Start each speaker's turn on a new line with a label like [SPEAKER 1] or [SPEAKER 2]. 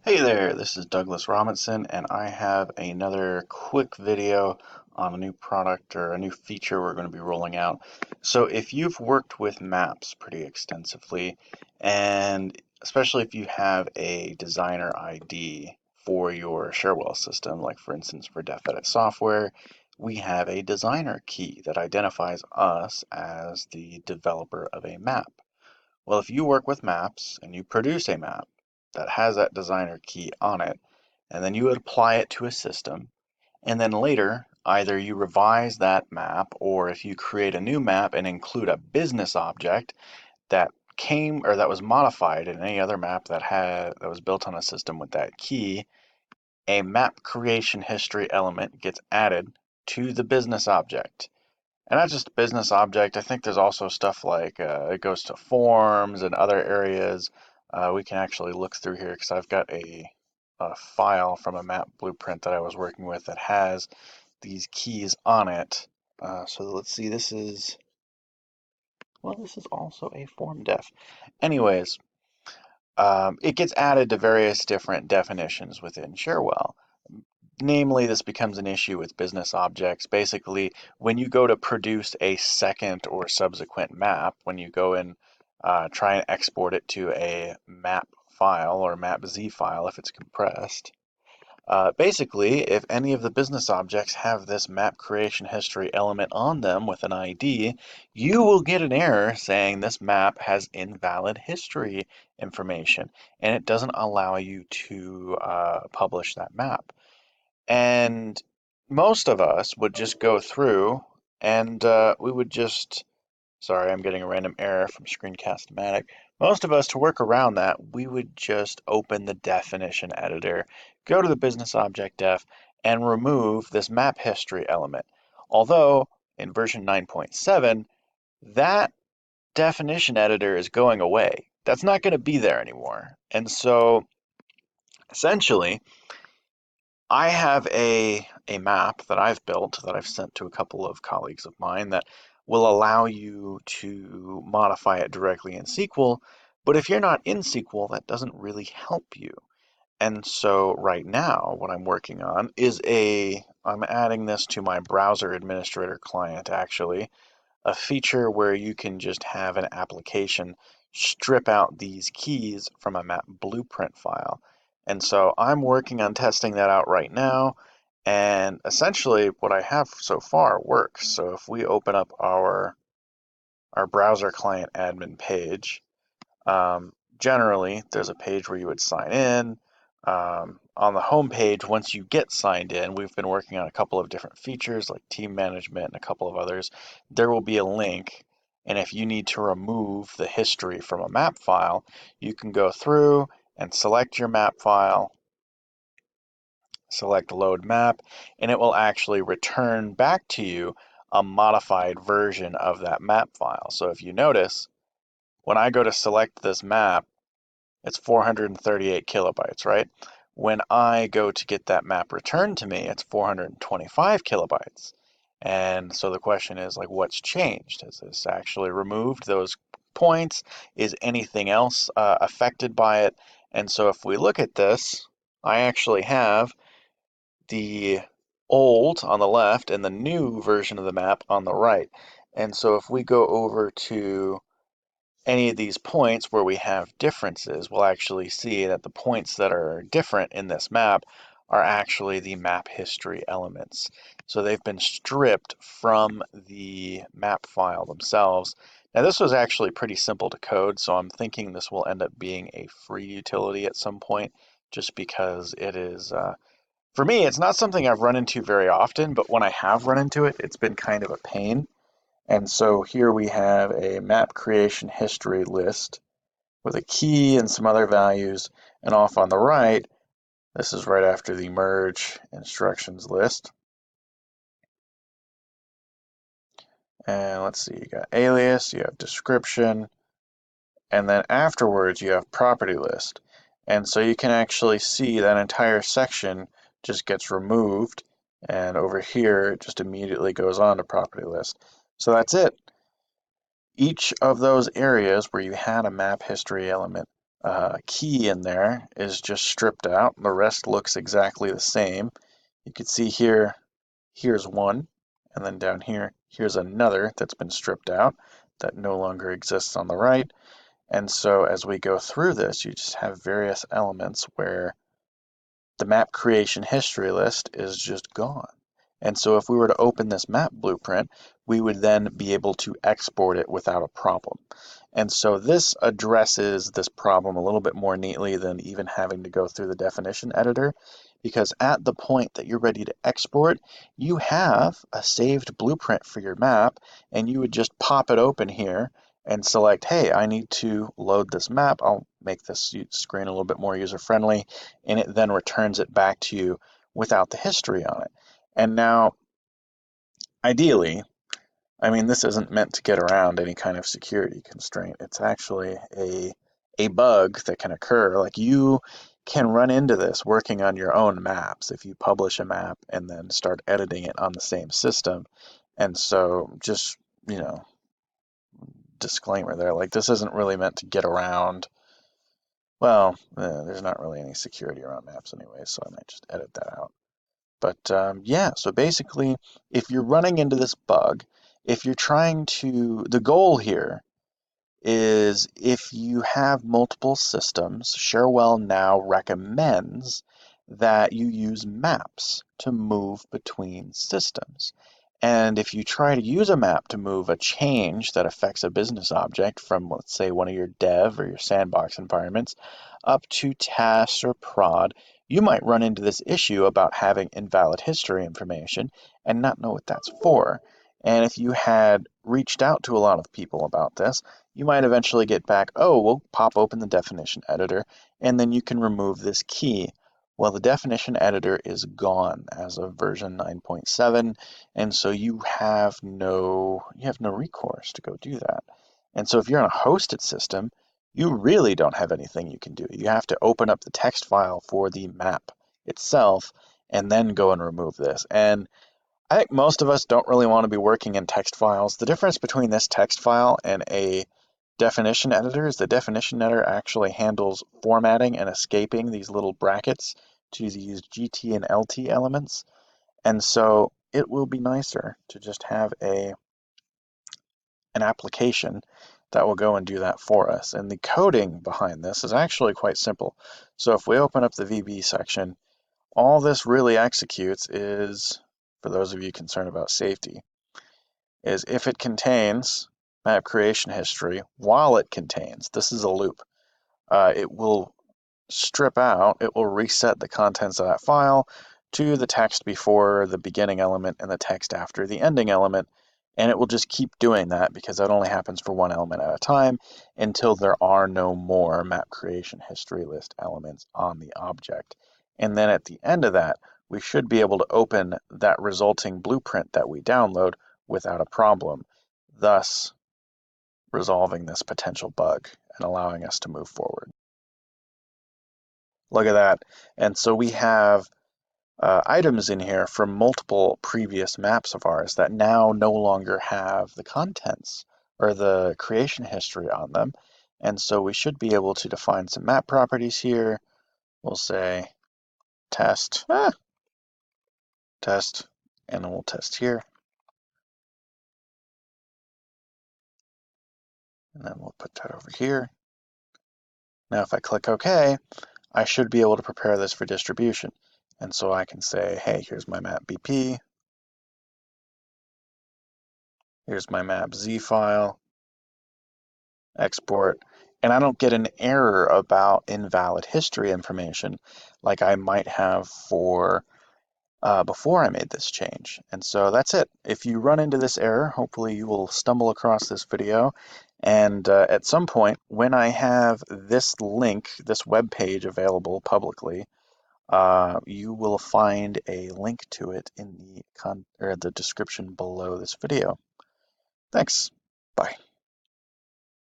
[SPEAKER 1] Hey there, this is Douglas Robinson, and I have another quick video on a new product or a new feature we're going to be rolling out. So, if you've worked with maps pretty extensively, and especially if you have a designer ID for your Sharewell system, like for instance for DefEdit software, we have a designer key that identifies us as the developer of a map. Well, if you work with maps and you produce a map that has that designer key on it, and then you would apply it to a system, and then later, either you revise that map, or if you create a new map and include a business object that came or that was modified in any other map that was built on a system with that key, a map creation history element gets added to the business object. And not just business object. I think there's also stuff like it goes to forms and other areas. We can actually look through here because I've got a file from a map blueprint that I was working with that has these keys on it. So let's see, this is also a form def. Anyways, it gets added to various different definitions within Sharewell. Namely, this becomes an issue with business objects. Basically, when you go to produce a second or subsequent map, when you go and try and export it to a map file or mapz file if it's compressed, basically, if any of the business objects have this map creation history element on them with an ID, you will get an error saying this map has invalid history information, and it doesn't allow you to publish that map. And most of us would just go through and we would just, sorry, I'm getting a random error from Screencast-O-Matic. Most of us, to work around that, we would just open the definition editor, go to the business object def, and remove this map history element. Although in version 9.7, that definition editor is going away. That's not going to be there anymore. And so essentially, I have a map that I've built that I've sent to a couple of colleagues of mine that will allow you to modify it directly in SQL. But if you're not in SQL, that doesn't really help you. And so right now, what I'm working on is I'm adding this to my browser administrator client actually, a feature where you can just have an application strip out these keys from a map blueprint file. And so I'm working on testing that out right now. And essentially what I have so far works. So if we open up our browser client admin page, generally, there's a page where you would sign in. On the home page, once you get signed in, we've been working on a couple of different features like team management and a couple of others. There will be a link, and if you need to remove the history from a map file, you can go through and select your map file, select load map, and it will actually return back to you a modified version of that map file. So if you notice, when I go to select this map, it's 438 kilobytes, right? When I go to get that map returned to me, it's 425 kilobytes. And so the question is like, what's changed? Has this actually removed those points? Is anything else affected by it? And so if we look at this, I actually have the old on the left and the new version of the map on the right. And so if we go over to any of these points where we have differences, we'll actually see that the points that are different in this map are actually the map history elements. So they've been stripped from the map file themselves. Now this was actually pretty simple to code, so I'm thinking this will end up being a free utility at some point, just because it is, for me, it's not something I've run into very often, but when I have run into it, it's been kind of a pain. And so here we have a map creation history list with a key and some other values. And off on the right, this is right after the merge instructions list. And let's see, you got alias, you have description, and then afterwards you have property list. And so you can actually see that entire section just gets removed. And over here, it just immediately goes on to property list. So that's it. Each of those areas where you had a map history element key in there is just stripped out. The rest looks exactly the same. You can see here, here's one, and then down here, here's another that's been stripped out that no longer exists on the right. And so as we go through this, you just have various elements where the map creation history list is just gone. And so if we were to open this map blueprint, we would then be able to export it without a problem. And so this addresses this problem a little bit more neatly than even having to go through the definition editor, because at the point that you're ready to export, you have a saved blueprint for your map, and you would just pop it open here and select, hey, I need to load this map. I'll make this screen a little bit more user-friendly, and it then returns it back to you without the history on it. And now, ideally, I mean, this isn't meant to get around any kind of security constraint. It's actually a bug that can occur. Like, you can run into this working on your own maps if you publish a map and then start editing it on the same system. And so just, you know, disclaimer there, like, this isn't really meant to get around. Well, there's not really any security around maps anyway, so I might just edit that out. But yeah, so basically, if you're running into this bug, if you're trying to, the goal here is if you have multiple systems, Sharewell now recommends that you use maps to move between systems. And if you try to use a map to move a change that affects a business object from, let's say, one of your dev or your sandbox environments up to test or prod, you might run into this issue about having invalid history information and not know what that's for. And if you had reached out to a lot of people about this, you might eventually get back, oh, we'll pop open the definition editor, and then you can remove this key. Well, the definition editor is gone as of version 9.7, and so you have no recourse to go do that. And so if you're on a hosted system, you really don't have anything you can do. You have to open up the text file for the map itself and then go and remove this. And I think most of us don't really want to be working in text files. The difference between this text file and a definition editor is the definition editor actually handles formatting and escaping these little brackets to these GT and LT elements. And so it will be nicer to just have an application that will go and do that for us. And the coding behind this is actually quite simple. So if we open up the VB section, all this really executes is, for those of you concerned about safety, is if it contains map creation history, while it contains, this is a loop, it will strip out, it will reset the contents of that file to the text before the beginning element and the text after the ending element. And it will just keep doing that because that only happens for one element at a time until there are no more map creation history list elements on the object. And then at the end of that, we should be able to open that resulting blueprint that we download without a problem, thus resolving this potential bug and allowing us to move forward. Look at that. And so we have items in here from multiple previous maps of ours that now no longer have the contents or the creation history on them. And so we should be able to define some map properties here. We'll say test, test, and then we'll test here. And then we'll put that over here. Now if I click OK, I should be able to prepare this for distribution. And so I can say, hey, here's my map BP. Here's my map Z file. Export, and I don't get an error about invalid history information like I might have for before I made this change. And so that's it. If you run into this error, hopefully you will stumble across this video. And at some point, when I have this link, this web page available publicly, you will find a link to it in the description below this video. Thanks. Bye.